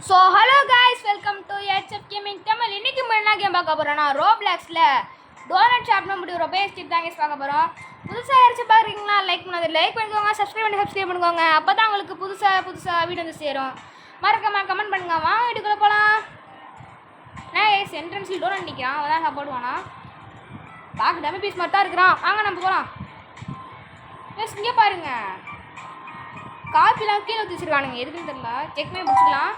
So hello guys, welcome to HF gaming Tamil. இன்றைக்கி என்ன game பார்க்க போகிறோன்னா, ரோப்ளாக்ஸில் டோனட் ஷாப்னு முடிவு ரொம்ப ஸ்டிக் தான் கேஸ் பார்க்க போகிறோம். புதுசாக யாராச்சும் பார்க்குறீங்களா, லைக் பண்ணிக்கோங்க, சப்ஸ்கிரைப் பண்ணிக்கோங்க. அப்போ தான் உங்களுக்கு புதுசாக வீடியோ வந்து சேரும். மறக்காம கமெண்ட் பண்ணுங்க. வாங்க வீட்டுக்குள்ளே போகலாம். நான் கேஸ் என்ட்ரன்ஸில் டோனட் நிற்கிறான், அவன் தான் சாப்பாடுவானா. பார்க்க டம்மி பீஸ் மட்டும் தான் இருக்கிறான். வாங்க நம்ம போகலாம். எஸ், இங்கே பாருங்கள், காப்பிலாம் கீழே ஊற்றி வச்சுருக்கானுங்க, எதுக்குன்னு தெரியல. செக் பண்ணி பிடிச்சிக்கலாம்.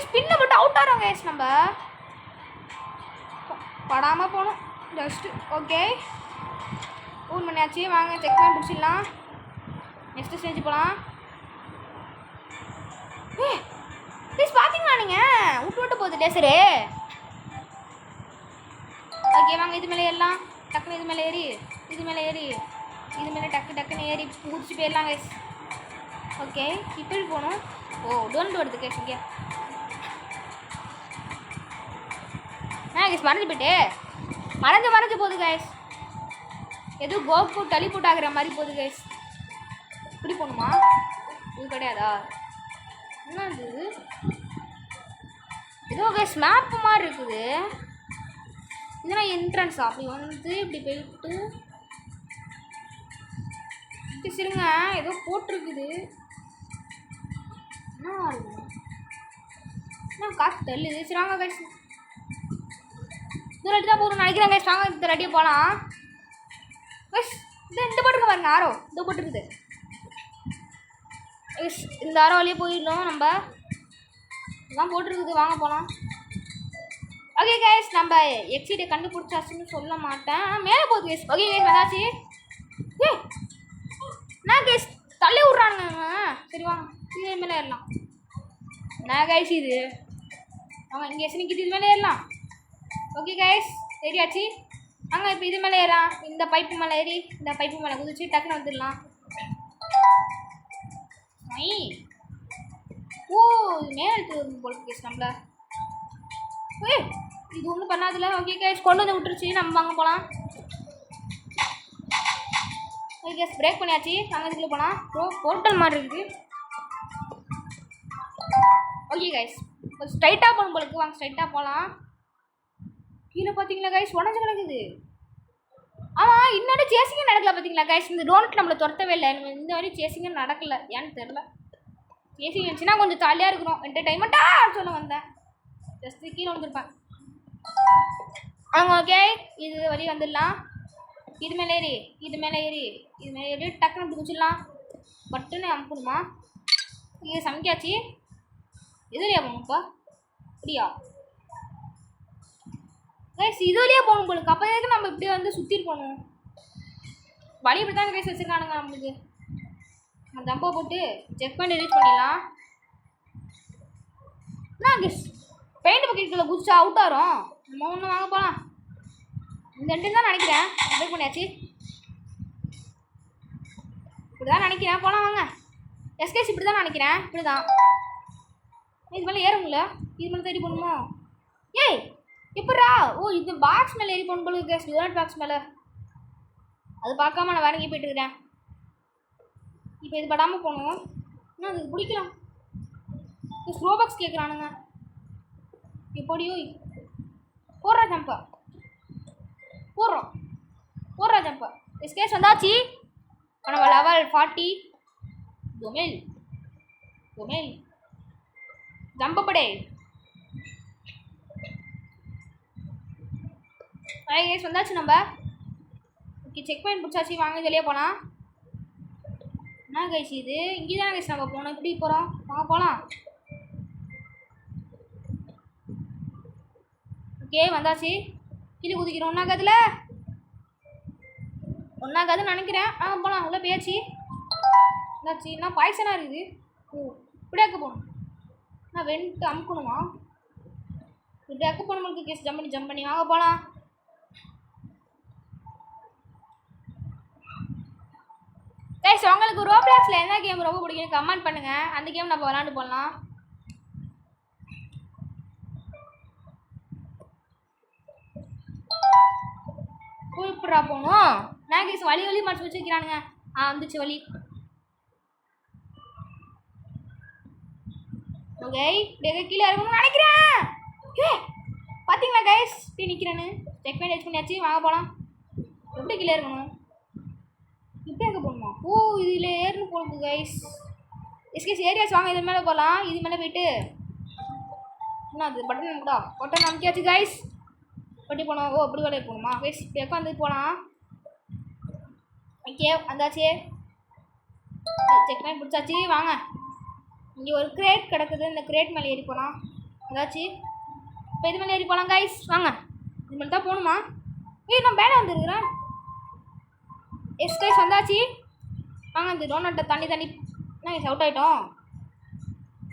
ஸ்பின்னை மட்டும் அவுட் ஆகிறோம் கேஸ். நம்ம படாமல் போகணும் ஜஸ்ட்டு. ஓகே, ஊன் பண்ணியாச்சு. வாங்க செக் பண்ணி பிடிச்சிடலாம். நெக்ஸ்ட்டு ஸ்டேஜ் போகலாம். ப்ளீஸ் பார்த்தீங்களா நீங்கள் விட்டு போகுது லேசரு. ஓகே வாங்க, இது மேலே ஏறலாம். டக்குன்னு இது மேலே ஏறி இது மேலே டக்குன்னு ஏறி குதிச்சு போயிடலாம் கேஸ். ஓகே, இப்படி போகணும். ஓ, டோன்ட் வருது கேஸ். இங்கே கேஸ் மறைஞ்சு போகுது கேஸ். எதுவும் கோக்கு டலி போட்டாகிற மாதிரி போகுது கேஸ். இப்படி போகணுமா? இது கிடையாதா? என்ன இது? ஏதோ கேஸ் மேப்பு மாதிரி இருக்குது. இதெல்லாம் என்ட்ரன்ஸ். அப்படி வந்து இப்படி போயிட்டு இப்படி சரிங்க, ஏதோ போட்டிருக்குது. என்ன காசு தள்ளுது. சரி வாங்க கேஸ், இது ரெடி தான் போகணும்னு நினைக்கிறேன் கேஸ். வாங்க இந்த ரெடியாக போகலாம். எஸ், இந்த போட்டுருக்கு பாருங்க, ஆரோ இந்த போட்டுருக்குது. எஸ், இந்த ஆரோ வழியே போயிடணும். நம்ம இதெல்லாம் போட்டிருக்குது. வாங்க போகலாம். ஓகே கேஸ், நம்ம எக்ஸிட்டை கண்டுபிடிச்சாச்சுன்னு சொல்ல மாட்டேன், ஆனால் மேலே போகுது கேஸ். ஓகே கேஸ், வந்தாச்சு. நான் கேஸ் தள்ளி விட்றானுங்க. சரி வாங்க, இது மேலே ஏறலாம். நான் கேஸ் இது வாங்க, இங்கே நிற்கிது, இது மேலே ஏறலாம். ஓகே கைஸ், ஏறியாச்சு. அங்கே இப்போ இது மேலே ஏறான். இந்த பைப்பு மேலே ஏறி இந்த பைப்பு மேலே குதிச்சு டக்குன்னு வந்துடலாம். ஓ, இது மேலே எடுத்து போல கேஸ் நம்மள. இது ஒன்றும் பண்ணாதில்ல. ஓகே கைஸ், கொண்டு வந்து விட்டுருச்சு. நம்ம வாங்க போகலாம். ஓகே கேஸ், பிரேக் பண்ணியாச்சு. நாங்கள் இதுக்குள்ளே போகலாம். போர்ட்டல் மாதிரி இருக்குது. ஓகே கைஸ், ஸ்ட்ரைட்டாக போகணும் போலுக்கு. வாங்க ஸ்ட்ரைட்டாக போகலாம். கீழே பார்த்தீங்களா கைஸ், உடஞ்சு கிடக்குது. ஆமாம், இன்னொரு சேசிங்க நடக்கல பார்த்தீங்களா கைஸ். இந்த டோனட் நம்மளை துரத்தவே இல்லை. இந்த மாதிரி சேசிங்க நடக்கலை, ஏன்னு தெரில. சேசிங் இருந்துச்சுன்னா கொஞ்சம் ஜாலியாக இருக்கணும், என்டர்டைன்மெண்ட்டாக சொல்ல வந்தேன். ஜஸ்ட்டு கீழே வந்துருப்பேன். ஓகே, இது வழி வந்துடலாம். இது மேலே ஏறி டக்குன்னு பிடிச்சிடலாம். பட்டுன்னு அமுக்கணுமா? இது சமைக்காச்சு. எதுலையா போகணும்ப்பா? அப்படியா கைஸ், இது வழியாக போகணும் போலுக்கு. அப்போ எதுக்கு நம்ம இப்படியே வந்து சுற்றிட்டு போகணும்? வழி இப்படி தான் கைஸ் வச்சுருக்கானுங்க நம்மளுக்கு. நம்ம ஜம்பை போட்டு செக் பண்ணி ரீச் பண்ணிடலாம். என்ன கைஸ், பெயிண்ட் பக்கெட்டுக்குள்ளே குதிச்சா அவுட் ஆகிறோம். நம்ம ஒன்று வாங்க போகலாம். இந்த ரெண்டு தான் நினைக்கிறேன். பிரேக் பண்ணியாச்சு. இப்படி தான் நினைக்கிறேன். போகலாம் வாங்க. எஸ்கேஸ் இப்படி தான் நினைக்கிறேன். இப்படி தான். இது மேலே ஏறும்ல, இது மேலே தேடி போகணுமோ? ஏய் எப்படா? ஓ, இது பாக்ஸ் மேலே ஏறி போகணும் போல கேஸ். டோனட் பாக்ஸ் மேலே. அது பார்க்காம நான் வேறங்கி போயிட்டு இருக்கிறேன். இப்போ இது படாமல் போகணும். இன்னும் அதுக்கு பிடிக்கலாம். இது ஸ்லோ பாக்ஸ் கேட்குறானுங்க. எப்படியோ போடுறா ஜம்பா, போடுறா ஜம்பா. எஸ்கேஸ் வந்தாச்சு. நம்ம லெவல் 40 டொமேல் ஜம்பப்படே. கேஸ் வந்தாச்சு நம்ம. ஓகே, செக் பாயிண்ட் பிடிச்சாச்சு. வாங்க வெளியே போகலாம். என்ன கைஸ் இது? இங்கே தான் கைஸ் நம்ம போகணும். எப்படி போகிறோம்? வாங்க போகலாம். ஓகே வந்தாச்சு. கீழே குதிக்கிறோம். ஒன்றாக்காதுன்னு நினைக்கிறேன். போகலாம். உள்ள பேச்சு என்னாச்சு? என்ன பாய்சனாக இருக்குது? ஓ, இப்படியாக்க போகணும். நான் வென்ட்டு அமுக்கணுமா? இப்படியாக்க போகணும் கேஸ். ஜம்ப் பண்ணி வாங்க போகலாம். கைஸ், உங்களுக்கு ரோப்ளாக்ஸில் என்ன கேம் ரொம்ப பிடிக்குன்னு கமெண்ட் பண்ணுங்கள். அந்த கேம் நம்ம விளாண்டு போடலாம். எப்படா போகணும்? நான் கேஸ் வழி மறைச்சு வச்சுக்கிறானுங்க. வந்துச்சு வழி. ஓகே டேக கீழே இறங்கணும்னு நினைக்கிறேன். ஏ பார்த்தீங்களா கைஸ் இப்படி நிற்கிறேன்னு செக் பண்ணி வச்சு பண்ணியாச்சு. வாங்க போகலாம். எப்படி கீழே இருக்கணும்? இப்படி எங்கே போகணுமா? ஓ இதில் ஏறணும் போகுது கைஸ். எஸ்கேஸ் ஏரியாச்சு. வாங்க இது மேலே போகலாம். இது மேலே போயிட்டு என்ன அது பட்டன் நமக்குடா பட்டன் நமக்கியாச்சு கைஸ். பட்டி போனோம். ஓ அப்படி வேலையை போகணுமா கைஸ்? இப்படி உட்காந்து போகலாம். ஓகே வந்தாச்சு. செக் பண்ணி பிடிச்சாச்சு. வாங்க இங்கே ஒரு கிரேட் கிடக்குது. இந்த கிரேட் மேலே ஏறி போகலாம். அதாச்சு இப்போ இது மேலே ஏறி போகலாம் கைஸ். வாங்க இது மேலே தான் போகணுமா? ஏய் நான் பேனே வந்துருக்குறேன். எஸ் கைஸ் வந்தாச்சு. வாங்க இந்த டோனட்டை தாண்டி தாண்டி நாங்கள் அவுட் ஆகிட்டோம்.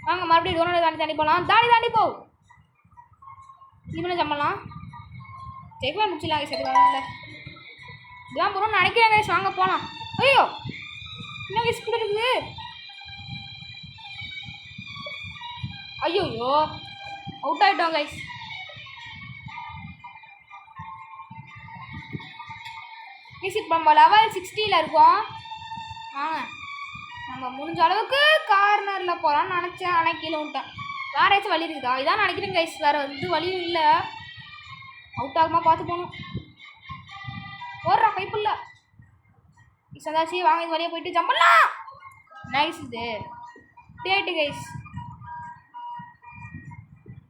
வாங்க மறுபடியும் டோனட்டை தாண்டி தாண்டி போகலாம். தாண்டி தாண்டி போ. இது மேலே சம்பளம் செக் பண்ணி முடிச்சிடலாம் கைஸ். இல்லை இதுதான் போகணும்னு நினைக்கிறேன் கைஸ். வாங்க போகலாம். ஐயோ என்ன கைஸ் கூட இருக்குது? ஐயோயோ அவுட் ஆகிட்டோம் கைஸ். கைஸ் இப்போ நம்ம லெவல் 60ல் இருக்கோம். வாங்க நம்ம முடிஞ்ச அளவுக்கு கார்னரில் போகலான்னு நினச்சேன். ஆனால் கீழே விட்டேன். வேறு ஏதாச்சும் வழி இருக்குதா? இதான் நினைக்கிறேன் கைஸ். வேறு வந்து வழியும் இல்லை. அவுட் ஆகுமா பார்த்து போகணும். ஓடுறா கைப்புள்ள சந்தாச்சு. வாங்க இது வழியாக போயிட்டு ஜம்ப் பண்ணலாம். நைஸ். இது டேட்டு கைஸ்.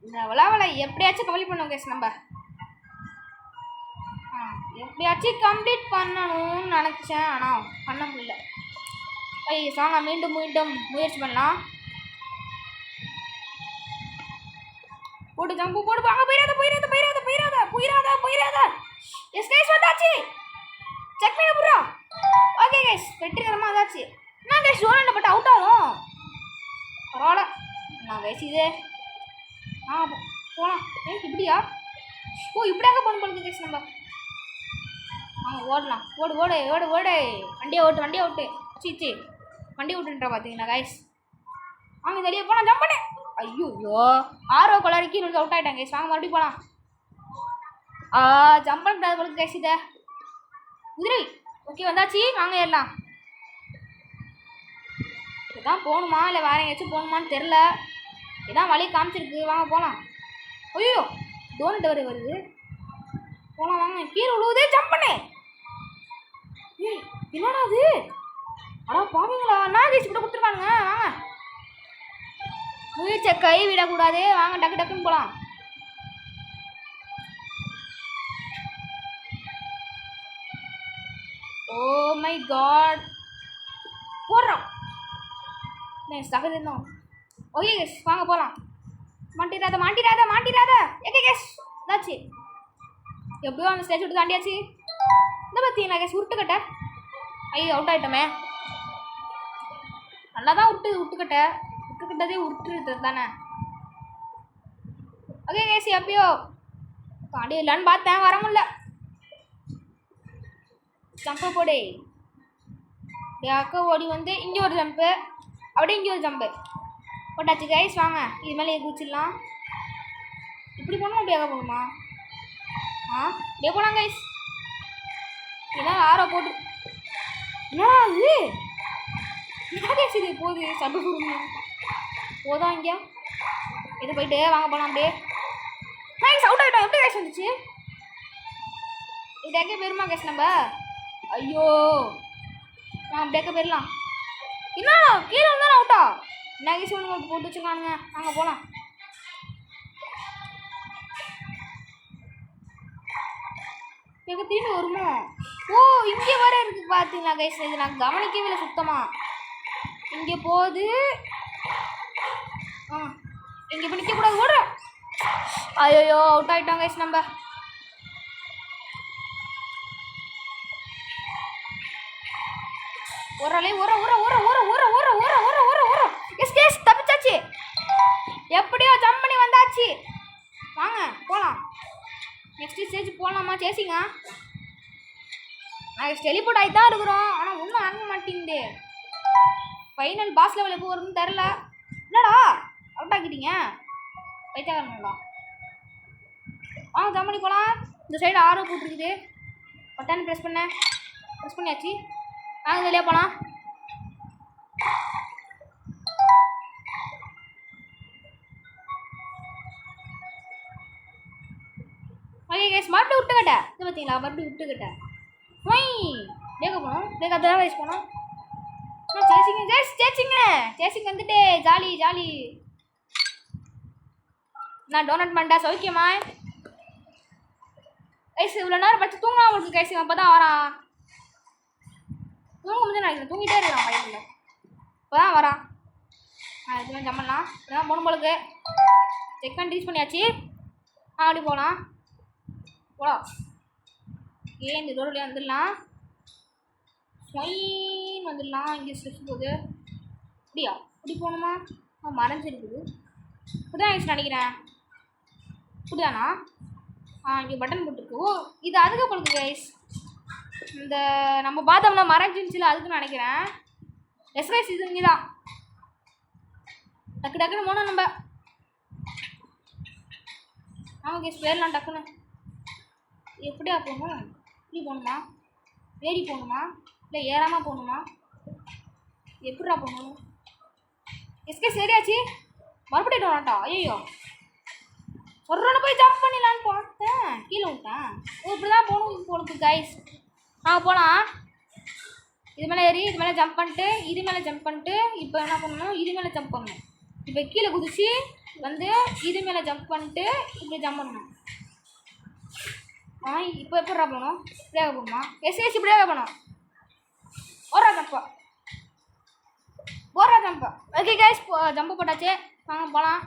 இந்த விளாவலை எப்படியாச்சும் கம்ப்ளீட் பண்ணுவோம் கைஸ். நம்ம எப்படியாச்சும் கம்ப்ளீட் பண்ணணும்னு நினச்சேன். ஆனால் பண்ண முடியல. ஐய் சாங்க மீண்டும் மீண்டும் முயற்சி பண்ணலாம். போட்டு ஜம்பு போடு. வாங்க போயிடாத போயிடாத போயிடாத போயிடாத போயிடாத போயிடாத. எஸ் கைஸ் வந்தாச்சு. செக் பண்ணி புரா. ஓகே கைஸ் வெற்றிகரமாக வந்தாச்சு. நான் கைஸ் ஜோனில் பட்டு அவுட் ஆகும். பரவாயில்ல நான் கைஸ் இது போகலாம். இப்படியா? ஓ இப்படியாக போகணும் போலுது கைஸ். நம்ம ஓடலாம். ஓடு ஓடு ஓடு ஓடு. வண்டியை ஓட்டு வண்டியை ஓட்டு. சீச்சி வண்டி ஓட்டுன்றா பார்த்தீங்களா கைஸ். வாங்க வெளியே போகலாம். ஜம்ப் பண்ணு. ஐயோ ஆரோ கொலாரிக்கு இன்னொரு அவுட் ஆகிட்டாங்க கைஸ். வாங்க மறுபடியும் போகலாம். ஜம்ப் பண்ணக்கூடாது போலுது கைஸ். இதை குதிரை. ஓகே வந்தாச்சு. வாங்க ஏறலாம். இதுதான் போகணுமா இல்லை வேறு எங்கேயாச்சும் போகணுமான்னு தெரில. இதான் வழி காமிச்சிருக்கு. வாங்க போகலாம். ஐயோ டோனட் வருது. போகலாம் வாங்க. கீழே விழுவுதே. ஜம்ப் பண்ணு. ஏய் என்னடா அது? அடா பாவீங்களா? நான் கேஸ் கூட கொடுத்துருவாங்க. வாங்க முயற்சியை கை விடக்கூடாது. வாங்க டக்கு டக்குன்னு போகலாம். ஓ மை காட் போடுறோம். தகுதிருந்தோம். ஓகே கேஸ் வாங்க போகலாம். மாட்டிடாத மாட்டிடாத மாட்டிடாத. ஓகே கேஸ் இதாச்சு. எப்படியோ அந்த ஸ்டேஜ் விட்டு தாண்டியாச்சு. இந்த பார்த்தீங்களா கேஸ் உருட்டுக்கட்டை. ஐயோ அவுட் ஆகிட்டோமே. நல்லா தான் விட்டுக்கிட்டே உருட்டுறது தானே. ஓகே கேஸ் எப்பயோ தாண்டி இல்லைன்னு பார்த்தேன். வர முடியல. ஜம்பு போடு. அக்கா ஓடி வந்து இங்கே ஒரு ஜம்பு அப்படியே இங்கே ஒரு ஜம்பு போட்டாச்சு கைஸ். வாங்க இது மேலே குதிச்சிடலாம். இப்படி போகணும் அப்படியாக போகணுமா? இப்படியே போகலாம் கைஸ். இதெல்லாம் ஆரோ போட்டு என்னடா அது? என்ன கைஸ் இது போகுது? சட்டு சுருங்க போதா இங்கே. இது போயிட்டு வாங்க போகலாம். அப்படியே கைஸ் அவுட் ஆகிட்டோம். எப்படி கைஸ் வந்துச்சு? இது எங்கே போயிருமா கைஸ் நம்ம? ஐயோ அப்படியே போயிடலாம். என்னடா கீழே வந்தாலும் அவுட்டா? என்ன கைஸ் ஒன்று போட்டு வச்சுருக்கானுங்க. வாங்க போகலாம். எங்கே திரும்பி வருமோ? ஓ இங்கே வர இருக்கு பார்த்தீங்களா கைஸ். இது நான் கவனிக்கவே இல்லை சுத்தமாக. இங்கே போகுது. இங்கே இப்போ நிற்கக்கூடாது. ஓடுற. ஐயோ அவுட் ஆகிட்டோம் கைஸ் நம்ம. ஓரளவு ஓர ஓர ஓர ஓர ஓர ஓர ஓர ஓர ஓர ஓர. எஸ் கேஸ் தப்பிச்சாச்சு. எப்படியோ ஜம்ப் பண்ணி வந்தாச்சு. வாங்க போகலாம். நெக்ஸ்ட் ஸ்டேஜ் போகலாமா? சேசிங்க நாங்கள் டெலிபோர்ட் ஆகி தான் இருக்கிறோம். ஆனால் ஒன்றும் ஆக மாட்டேங்குது. ஃபைனல் பாஸ் லெவல் எப்போ வரும்னு தெரில. என்னடா அவுட் ஆக்கிட்டீங்க வைத்தாக்கா? வாங்க ஜம்ப் பண்ணி போகலாம். இந்த சைடு ஆரோ போட்டுருக்குது. பட்டன் ப்ரெஸ் பண்ணியாச்சு. வாங்க வெளியே போகலாம். கேஸ் மறுபடியும் விட்டுக்கிட்டேன். இது பார்த்தீங்களா மறுபடியும் விட்டுக்கிட்டேன். ஒய் வேக போகணும். வேக அதான் வயசு போகணும். சேச்சிங்க கேஸ் சேச்சிங்க வந்துட்டு ஜாலி ஜாலி. நான் டோனட் பண்ணா சௌக்கியமா கைஸ். இவ்வளோ நேரம் பச்சு தூங்கலாம் உங்களுக்கு கைஸ். அப்போ தான் வரான். தூங்க முடிஞ்சு நினைக்கிறேன். தூங்கிட்டே இருக்கான் பையனில். இப்போ தான் வரான். இதுமாதிரி ஜம்மலாம் இதான் போகணும் போலுக்கு. செக் பண்ணி ரீச் பண்ணியாச்சு. அப்படி போகலாம் போகலாம். இந்த ரோட்லேயே வந்துடலாம். ஸ்வைன் வந்துடலாம். இங்கே ஸ்ட்ரெஸ் போகுது. அப்படியா இப்படி போகணுமா? மறைஞ்சிருக்குது. இப்படிதான் யூஸ் நினைக்கிறேன். இப்படிதானா? இங்கே பட்டன் போட்டுருக்கு. ஓ இது அதுக்கு போடுது கைஸ். இந்த நம்ம பார்த்தோம்னா மறைஞ்சிருச்சுல அதுக்குன்னு நினைக்கிறேன். எஸ்ரைஸ் இது இங்கே தான். டக்கு டக்குன்னு போனோம் நம்ம. ஆமாம் கேஸ் போயிடலாம் டக்குன்னு. எப்படியா போகணும்? இப்படி போகணுமா? ஏறி போகணுமா இல்லை ஏறாமல் போகணுமா? எப்படிடா போகணும்? எஸ்கே சரியாச்சு. மறுபடியும் டோனாட்டா? ஐயோ சொல்கிறோன்னு போய் ஜம்ப் பண்ணிடலான்னு பார்த்தேன். கீழே விட்டேன். இப்படி தான் போகணும் போலுக்கு கைஸ். போகலாம். இது மேலே ஏறி இது மேலே ஜம்ப் பண்ணிட்டு இது மேலே ஜம்ப் பண்ணிட்டு இப்போ என்ன பண்ணணும்? இது மேலே ஜம்ப் பண்ணணும். இப்போ கீழே குதிச்சு வந்து இது மேலே ஜம்ப் பண்ணிட்டு இப்படி ஜம்ப் பண்ணணும். இப்போ எப்படா போகணும்? இப்படியே போகணுமா? எஸ்ஏசி இப்படியே போகணும். ஓரா ஜம்பா ஓரா ஜம்பா. ஓகே கைஸ் ஜம்பு போட்டாச்சு. வாங்க போகலாம்.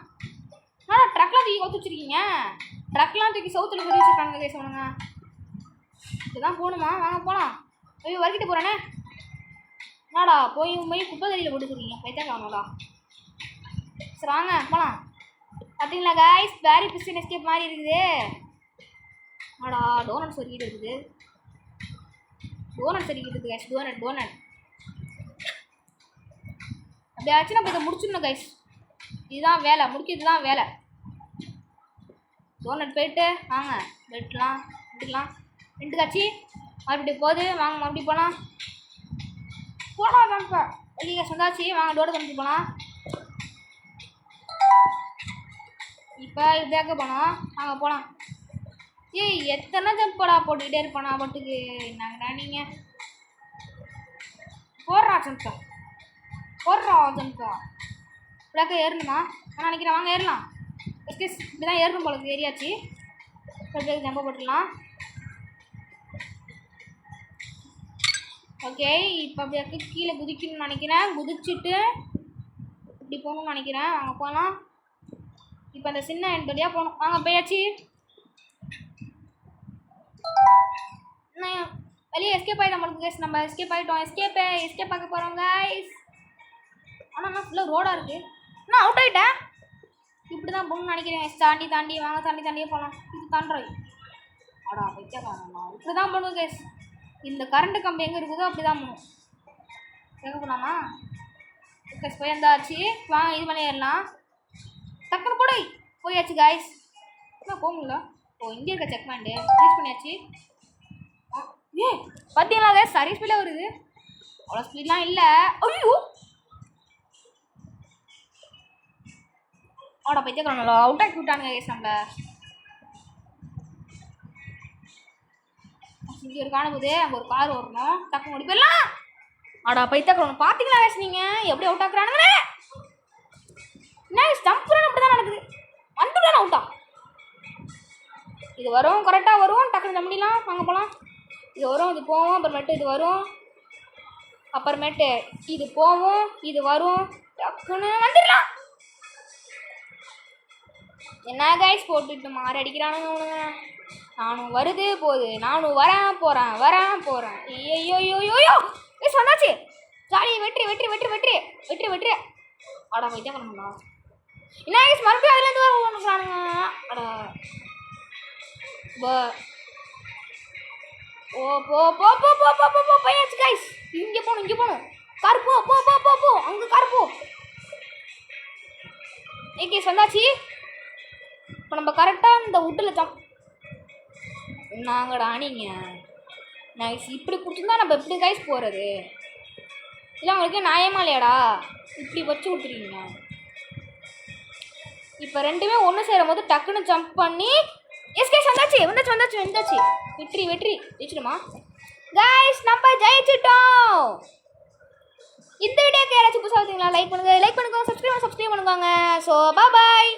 ட்ரக்லாம் தூக்கி ஒத்து வச்சுருக்கீங்க. ட்ரக்லாம் தூக்கி சவுத்தில் போய் வச்சுருக்காங்க கைஸ். சொல்லுங்க இதுதான் போகணுமா? வாங்க போகலாம். ஐயோ வரைக்கிட்டு போகிறேனே. என்னடா போய் குப்பை தறியில் போட்டுருக்கீங்க. வைத்தா காணோடா. சரி வாங்க போகலாம். பார்த்தீங்களா கைஸ் வேரி பிஸ்டன் எஸ்கேப் மாதிரி இருக்குது. ஆடா டோனட் சொருக்கிட்டு இருக்குது. டோனட் சொருக்கிட்டு இருக்குது கைஸ். டோனட் அப்படியாச்சும் நம்ம இதை முடிச்சிடணும் கைஸ். இதுதான் வேலை. முடிக்கிறது தான் வேலை. டோனட் போயிட்டு வாங்க வெட்டலாம் விட்டுக்கலாம். ரெண்டு காட்சி மறுபடியும் போகுது. வாங்க மறுபடியும் போகலாம் தான்ப்பா. வெளியே சொந்தாச்சு. வாங்க டோரை தம்பிட்டு போகலாம். இப்போ இப்படியாக்க போனோம். வாங்க போகலாம். எத்தனை ஜம்படா போட்டுக்கிட்டே இருப்பானா பட்டுக்கு. என்னங்கடா நீங்கள் போடுறா ஜம்பா இப்படியாக்க ஏறணுமா? நான் நினைக்கிறேன். வாங்க ஏறலாம். எஸ்கேஸ் இப்படி தான் ஏறணும் போல ஏரியாச்சு. இப்படியே ஜம்பை போட்டுடலாம். ஓகே இப்போ அப்படியாக்க கீழே குதிக்கணும்னு நினைக்கிறேன். குதிச்சுட்டு இப்படி போகணும்னு நினைக்கிறேன். வாங்க போகலாம். இப்போ அந்த சின்ன எண்டடியாக போகணும். வாங்க போயாச்சு. வெளியே எஸ்கேப் ஆகிட்டோம் நம்மளுக்கு கைஸ். நம்ம எஸ்கேப் ஆகிட்டோம். எஸ்கேப் பார்க்க போகிறோம் கைஸ். ஆனால் நான் ஃபுல்லாக ரோடாக இருக்குது. நான் அவுட் ஆகிட்டேன். இப்படி தான் போகணும்னு நினைக்கிறேன். தாண்டி வாங்க தாண்டியே போகலாம். இது தாண்டுறோம். ஆடா வைக்க காரணம் இப்படி தான் போகணும் கைஸ். இந்த கரண்ட்டு கம்பி எங்கே இருக்குதோ அப்படி தான் போகணும். எங்கே போகலாமா? கைஸ் போயிருந்தாச்சு. வாங்க இது மேலே ஏறலாம். டக்குனு கூட போயாச்சு கைஸ். என்ன போகல. இங்கே இருக்க செக் பாயிண்ட்டு யூஸ் பண்ணியாச்சு. பார்த்தீங்களா கைஸ் சரி ஸ்பீடாக வருது. அவ்வளோ ஸ்பீட்லாம் இல்லை. ஐயோ அவட பைத்தியக்காரங்களோ அவுட் ஆக்கி விட்டானுங்க கைஸ். நம்மள இங்கே ஒரு காணும்போது அங்கே ஒரு கார் வரணும். டக்கு ஓடி போயிடலாம். ஆடா பைத்தியக்காரங்க பார்த்தீங்களா கைஸ் நீங்கள் எப்படி அவுட் ஆக்குறானுங்களே. என்ன ஸ்டம்ப்லாம் அப்படி தான் நடக்குது. வந்துட்டான் அவுட்டா. இது வரும் கரெக்டாக வரும். டக்குனு தம்பிலாம் வாங்க போகலாம். இது வரும் இது போவோம். அப்புறமேட்டு இது வரும். அப்புறமேட்டு இது போவோம் இது வரும். டக்குன்னு வந்துடலாம். என்ன கைஸ் போட்டுட்டு மாறி அடிக்கிறானுங்க அவனுங்க. நானும் வருது போகுது. நானும் வரேன் போகிறேன். ஐயோயோயோயோ கைஸ் வந்தாச்சு. ஜாலி வெற்றி. ஆடா போயிட்டே பண்ணணும்டா. என்ன கைஸ் மறுபடியும் அதுலேருந்து வர ஒன்றுறானுங்க. அடா போ பையாச்சு கைஸ். இங்கே போகணும். கார் போ அங்கே கார் போ. கேஸ் வந்தாச்சு. இப்போ நம்ம கரெக்டாக இந்த வுட்டில் நாங்கடா நீங்கள் நைஸ் இப்படி கொடுத்துருந்தா நம்ம எப்படி கைஸ் போகிறது? இல்லை உங்களுக்கு நியாயமா இல்லையாடா இப்படி வச்சு விட்டுருக்கீங்க. இப்போ ரெண்டுமே ஒன்று சேரும் போது டக்குன்னு ஜம்ப் பண்ணி எஸ்கேஷ் வந்தாச்சு. வெற்றி ஜெயிச்சிடுமா கைஸ், நம்ம ஜெயிச்சிட்டோம். இந்த வீடியோக்கு யாராச்சும் புதுசாக லைக் பண்ணுங்க, சப்ஸ்கிரைப் பண்ணுவாங்க. So bye.